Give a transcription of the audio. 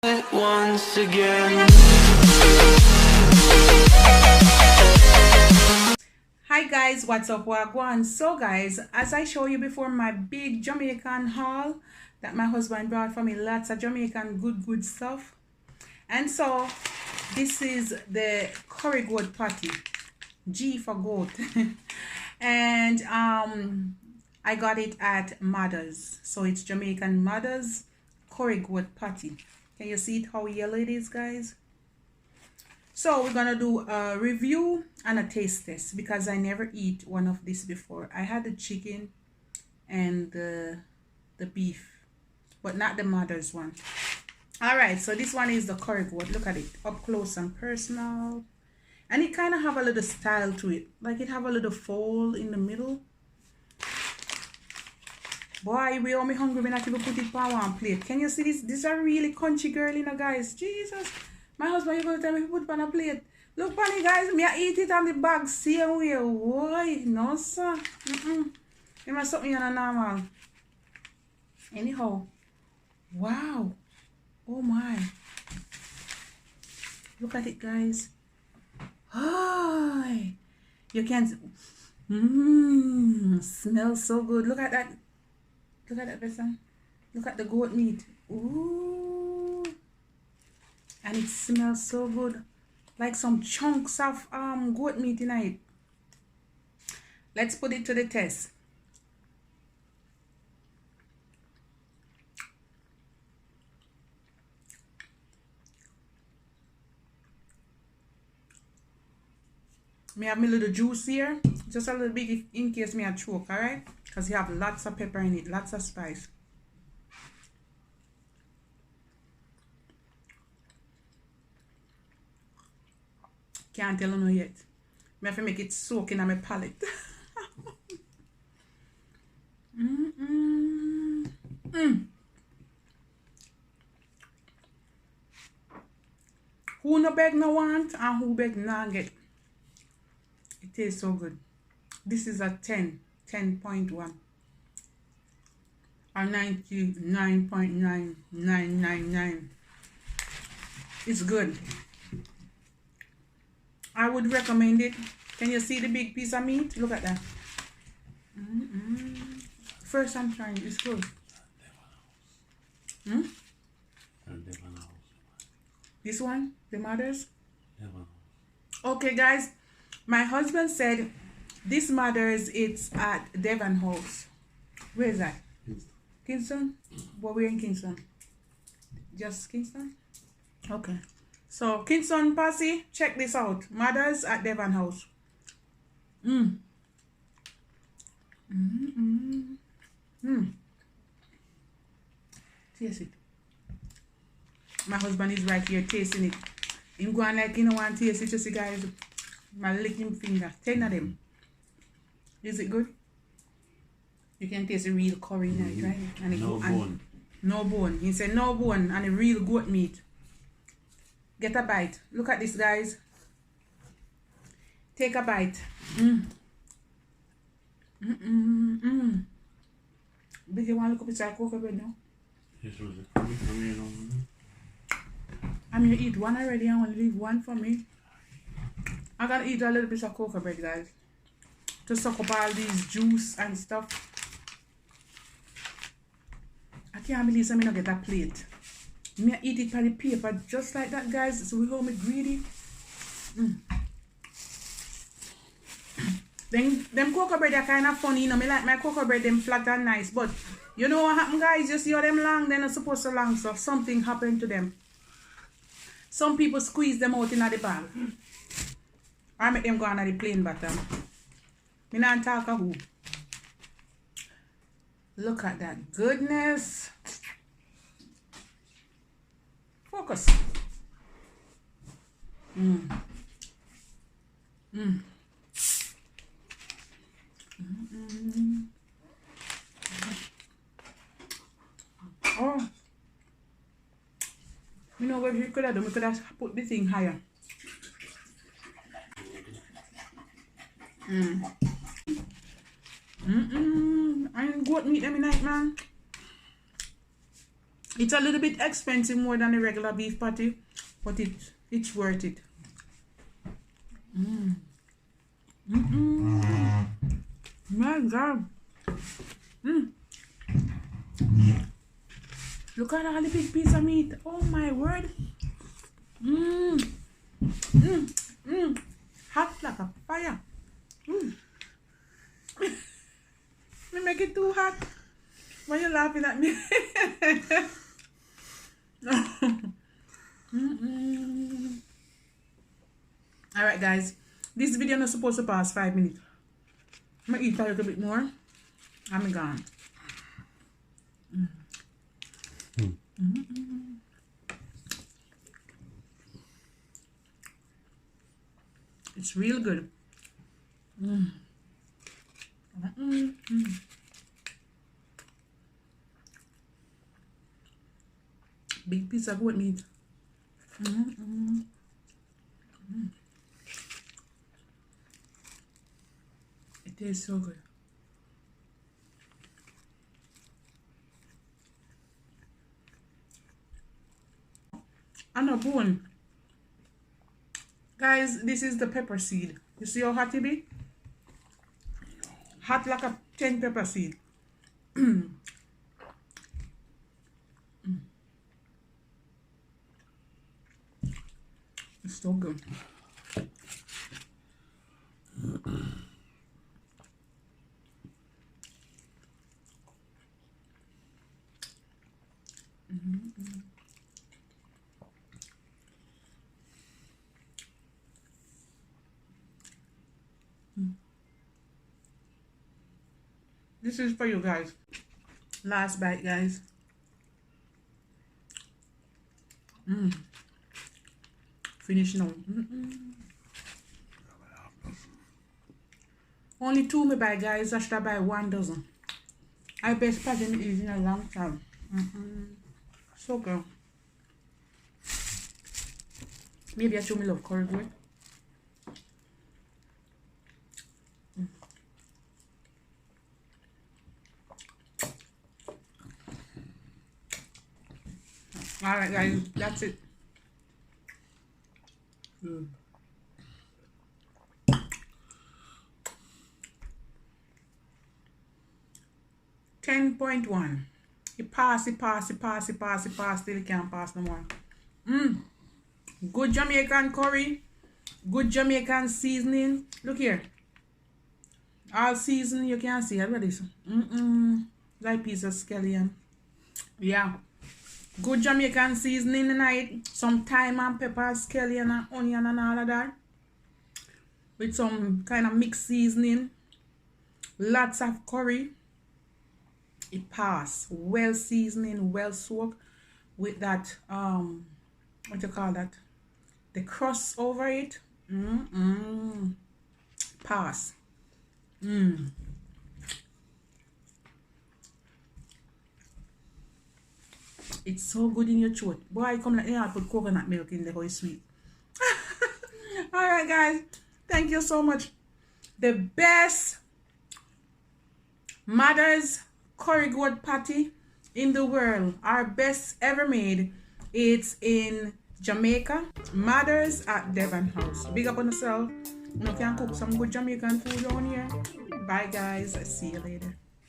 Once again. Hi guys, what's up, wagwan? So guys, as I show you before, my big Jamaican haul that my husband brought for me, lots of Jamaican good stuff. And so this is the curry goat patty, G for goat. And I got it at Mother's, so it's Jamaican Mother's curry goat patty. Can you see it how yellow it is, guys? So we're gonna do a review and a taste test because I never eat one of this before. I had the chicken and the beef, but not the Mother's one. All right, so this one is the curry goat. Look at it, up close and personal, and it kind of have a little style to it, like it have a little fold in the middle. Boy, we all me hungry when I even put it on one plate. Can you see this? This is a really crunchy girl, you know, guys. Jesus. My husband, you gonna tell me to put it on a plate. Look on it, guys. Me I eat it on the bag. Same way. Why? No, sir. You must something on a normal. Anyhow. Wow. Oh my. Look at it, guys. Hi. You can smells so good. Look at that. Look at that person. Look at the goat meat. Ooh. And it smells so good, like some chunks of goat meat in it. Let's put it to the test. Me have my little juice here, just a little bit in case me I choke, alright? Because you have lots of pepper in it, lots of spice. Can't tell you yet. I have to make it soak in my palate. Who no beg no want and who beg no get. It tastes so good. This is a 10.1 or 99.9999. It's good. I would recommend it. Can you see the big piece of meat? Look at that. First I'm trying it. It's good. This one? The Mother's? Okay, guys. My husband said this Mother's, it's at Devon House. Where is that? Kingston? Well, we're in Kingston. Just Kingston? Okay. So, Kingston Posse, check this out. Mother's at Devon House. Taste it. My husband is right here tasting it. Him going like, you know, want to taste it, you see, guys. My licking finger. 10 of them. Is it good? You can taste the real curry in it, right? And no bone. No bone. He said no bone and the real goat meat. Get a bite. Look at this, guys. Take a bite. Did you want to look up inside cocoa bread now? Yes, was it? I'm going to eat one already. I want to leave one for me. I'm going to eat a little bit of cocoa bread, guys, to suck up all these juice and stuff. I can't believe I'm going to get a plate. Me eat it by the paper just like that, guys. So we hold me greedy. Then them cocoa bread are kind of funny, you know. Me like my cocoa bread them flat and nice, but you know what happened, guys? You see how them long, they're not supposed to long, so something happened to them. Some people squeeze them out in the bag. I make them go on the plain bottom. Me not talk a who. Look at that goodness. Focus. Oh. You know what we could have done? We could have put the thing higher. I ain't goat meat every night, man. It's a little bit expensive more than a regular beef patty, but it's worth it. My God. Look at all the big piece of meat. Oh my word. Hot like a fire. Me make it too hot. Why you laughing at me? Alright guys, this video not supposed to pass 5 minutes. I'm gonna eat a little bit more. I'm gone. It's real good. Big piece of goat meat. It tastes so good. And a bone. Guys, this is the pepper seed. You see how hot it be? Hot like a 10 pepper seed. It's so good. This is for you guys. Last bite, guys. Finish now. Only 2 me buy, guys. I should have buy 1 dozen. I best patty me eat in a long time. So good. Maybe I show me love curry goat. Alright guys, that's it. 10.1. It pass till it can't pass no more. Good Jamaican curry. Good Jamaican seasoning. Look here. All season you can see. Look at this. Like piece of scallion. Yeah. Good Jamaican seasoning tonight. Some thyme and pepper, scallion and onion and all of that. With some kind of mixed seasoning. Lots of curry. It pass. Well seasoning, well soaked. With that, what you call that? The crust over it. Pass. It's so good in your throat. Boy, come like I put coconut milk in there, how it's sweet. Alright guys, thank you so much. The best mother's curry goat patty in the world, our best ever made. It's in Jamaica, Mother's at Devon House. Big up on yourself. You can cook some good Jamaican food down here. Bye guys, I see you later.